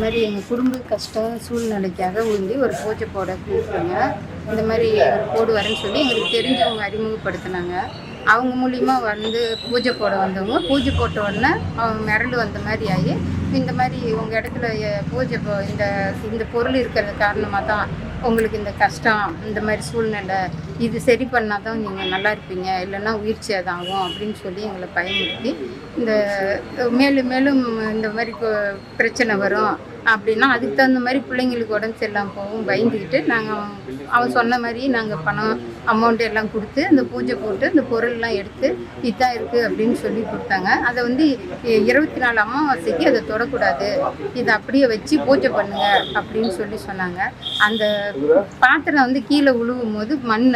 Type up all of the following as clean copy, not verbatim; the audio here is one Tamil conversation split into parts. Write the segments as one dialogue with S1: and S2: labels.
S1: மாதிரி எங்கள் குடும்ப கஷ்ட சூழ்நிலைக்காக வந்து ஒரு பூஜை போட கூப்பிட்டுங்க. இந்த மாதிரி அவர் போடுவாருன்னு சொல்லி எங்களுக்கு தெரிஞ்சவங்க அறிமுகப்படுத்தினாங்க. அவங்க மூலிமா வந்து பூஜை போட வந்தவங்க, பூஜை போட்ட உடனே அவங்க மிரண்டு வந்த மாதிரி ஆகி, இந்த மாதிரி உங்கள் இடத்துல பூஜை இந்த இந்த பொருள் இருக்கிறது காரணமாக தான் உங்களுக்கு இந்த கஷ்டம், இந்த மாதிரி சூழ்நிலை, இது சரி பண்ணால் தான் நீங்கள் நல்லா இருப்பீங்க, இல்லைன்னா உயிர் சேதாகும் அப்படின்னு சொல்லி எங்களை பயமுறுத்தி, இந்த மேலும் மேலும் இந்த மாதிரி பிரச்சனை வரும் அப்படின்னா அதுக்கு தகுந்த மாதிரி பிள்ளைங்களுக்கு உடம்பு சரியில்லாமல் போகும் பயந்துக்கிட்டு நாங்கள் அவன் சொன்ன மாதிரி நாங்கள் பணம் அமௌண்ட் எல்லாம் கொடுத்து அந்த பூஜை போட்டு அந்த பொருள்லாம் எடுத்து இதான் இருக்குது அப்படின்னு சொல்லி கொடுத்தாங்க. அதை வந்து 24 அமாவாசைக்கு அதை தொடக்கூடாது, இதை அப்படியே வச்சு பூஜை பண்ணுங்க அப்படின்னு சொல்லி சொன்னாங்க. அந்த பாத்திரம் வந்து கீழே விழுவும் போது மண்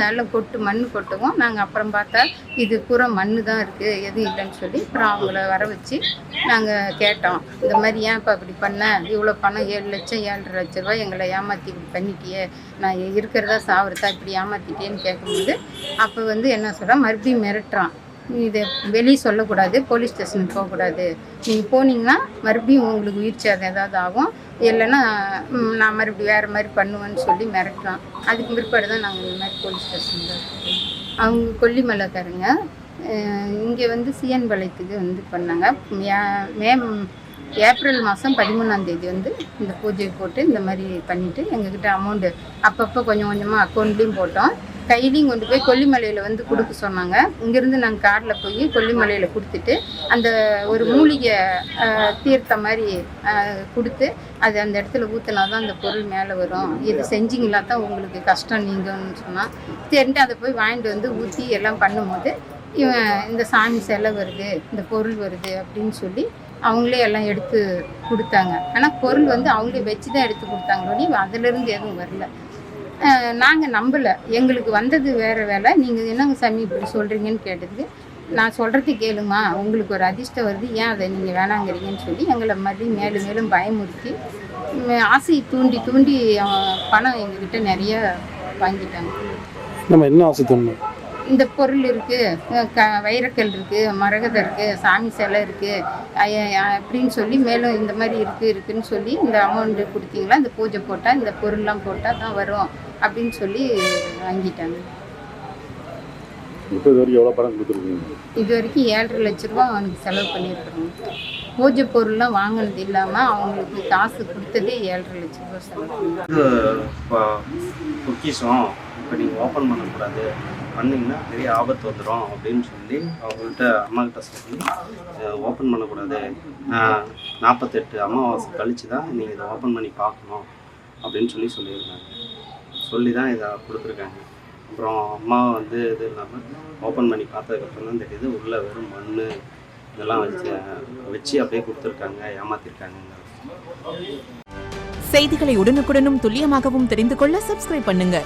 S1: கொட்டவும் நாங்கள் அப்புறம் பார்த்தா இது பூரா மண் தான் இருக்குது, எதுவும் இல்லைன்னு சொல்லி அப்புறம் அவங்கள வர வச்சு நாங்கள் கேட்டோம். இந்த மாதிரி ஏன் இப்போ அப்படி பண்ண, இவ்வளோ பணம் 7 லட்சம் 7.5 லட்ச ரூபாய் எங்களை ஏமாற்றி இப்படி பண்ணிட்டியே, நான் இருக்கிறதா சாவரதா இப்படி ஏமாற்றிட்டேன்னு கேட்கும்போது அப்போ வந்து என்ன சொல்கிறேன், மறுபடியும் மிரட்டுறான், இதை வெளியே சொல்லக்கூடாது, போலீஸ் ஸ்டேஷனுக்கு போகக்கூடாது, நீங்கள் போனீங்கன்னா மறுபடியும் உங்களுக்கு உயிர் சேதம் ஏதாவது ஆகும், இல்லைன்னா நான் மறுபடியும் வேறு மாதிரி பண்ணுவேன்னு சொல்லி மிரட்டுறான். அதுக்கு பிற்பாடு தான் நாங்கள் இந்த மாதிரி போலீஸ் ஸ்டேஷனில் அவங்க கொல்லிமலைக்காரங்க இங்கே வந்து சிஎன் பாளையத்துக்கு வந்து பண்ணாங்க. ஏப்ரல் மாதம் 13ஆம் தேதி வந்து இந்த பூஜை போட்டு இந்த மாதிரி பண்ணிவிட்டு எங்ககிட்ட அமௌண்ட்டு அப்பப்போ கொஞ்சம் கொஞ்சமாக அக்கௌண்ட்லேயும் போட்டோம், கையிலையும் கொண்டு போய் கொல்லிமலையில் வந்து கொடுக்க சொன்னாங்க. இங்கேருந்து நாங்கள் காரில் போய் கொல்லிமலையில் கொடுத்துட்டு அந்த ஒரு மூலிகை தீர்த்தம் மாதிரி கொடுத்து அது அந்த இடத்துல ஊற்றினா தான் அந்த பொருள் மேலே வரும், இது செஞ்சிங்களா தான் உங்களுக்கு கஷ்டம் நீங்கன்னு சொன்னால் சரின்ட்டு அதை போய் வாங்கிட்டு வந்து ஊற்றி எல்லாம் பண்ணும்போது இவன் இந்த சாமி சிலை வருது, இந்த பொருள் வருது அப்படின்னு சொல்லி அவங்களே எல்லாம் எடுத்து கொடுத்தாங்க. ஆனால் பொருள் வந்து அவங்களே வச்சு தான் எடுத்து கொடுத்தாங்களோடி அதிலேருந்து எதுவும் வரல. நாங்கள் நம்பலை, எங்களுக்கு வந்தது வேறு வேலை, நீங்கள் என்னங்க சாமி இப்படி சொல்கிறீங்கன்னு கேட்டதுக்கு நான் சொல்கிறது கேளுமா, உங்களுக்கு ஒரு அதிர்ஷ்டம் வருது, ஏன் அதை நீங்கள் வேணாங்கிறீங்கன்னு சொல்லி எங்களை மறுபடியும் மேலும் மேலும் பயமுறுத்தி ஆசையை தூண்டி பணம் எங்ககிட்ட நிறைய வாங்கிட்டாங்க.
S2: நம்ம என்ன ஆசை தோணும்,
S1: இந்த பொருள் இருக்குது, வைரக்கல் இருக்குது, மரகதம் இருக்குது, சாமி சிலை இருக்குது அப்படின்னு சொல்லி மேலும் இந்த மாதிரி இருக்குன்னு சொல்லி இந்த அமௌண்ட்டு கொடுத்தீங்களா, இந்த பூஜை போட்டால் இந்த பொருள்லாம் போட்டால் தான் வரும் அப்படின்னு சொல்லி வாங்கிட்டாங்க.
S2: இப்போ இது வரைக்கும் எவ்வளோ பணம் கொடுத்துருக்கீங்க?
S1: இது வரைக்கும் 7.5 லட்ச ரூபா அவனுக்கு செலவு பண்ணியிருக்கிறோம். பூஜை பொருள்லாம் வாங்கினது இல்லாமல் அவங்களுக்கு காசு கொடுத்ததே 7.5 லட்ச ரூபா செலவு பண்ணி.
S3: பொக்கிஷம் இப்போ நீங்கள் ஓப்பன் பண்ணக்கூடாது, பண்ணிங்கன்னா பெரிய ஆபத்து வந்துடும் அப்படின்னு சொல்லி அவங்கள்ட்ட அம்மாக்கிட்ட சொல்லி ஓப்பன் பண்ணக்கூடாது, 48 அமாவாசை கழித்து தான் நீங்கள் இதை ஓப்பன் பண்ணி பார்க்கணும் அப்படின்னு சொல்லியிருக்காங்க. சொல்லி தான் இதை கொடுத்துருக்காங்க. அப்புறம் அம்மா வந்து இது இல்லாமல் ஓப்பன் பண்ணி பார்த்ததுக்கப்புறம் தான் தெரியுது உள்ளே வெறும் மண் இதெல்லாம் வச்சு அப்படியே கொடுத்துருக்காங்க, ஏமாற்றிருக்காங்க.
S4: செய்திகளை உடனுக்குடனும் துல்லியமாகவும் தெரிந்து கொள்ள சப்ஸ்கிரைப் பண்ணுங்க.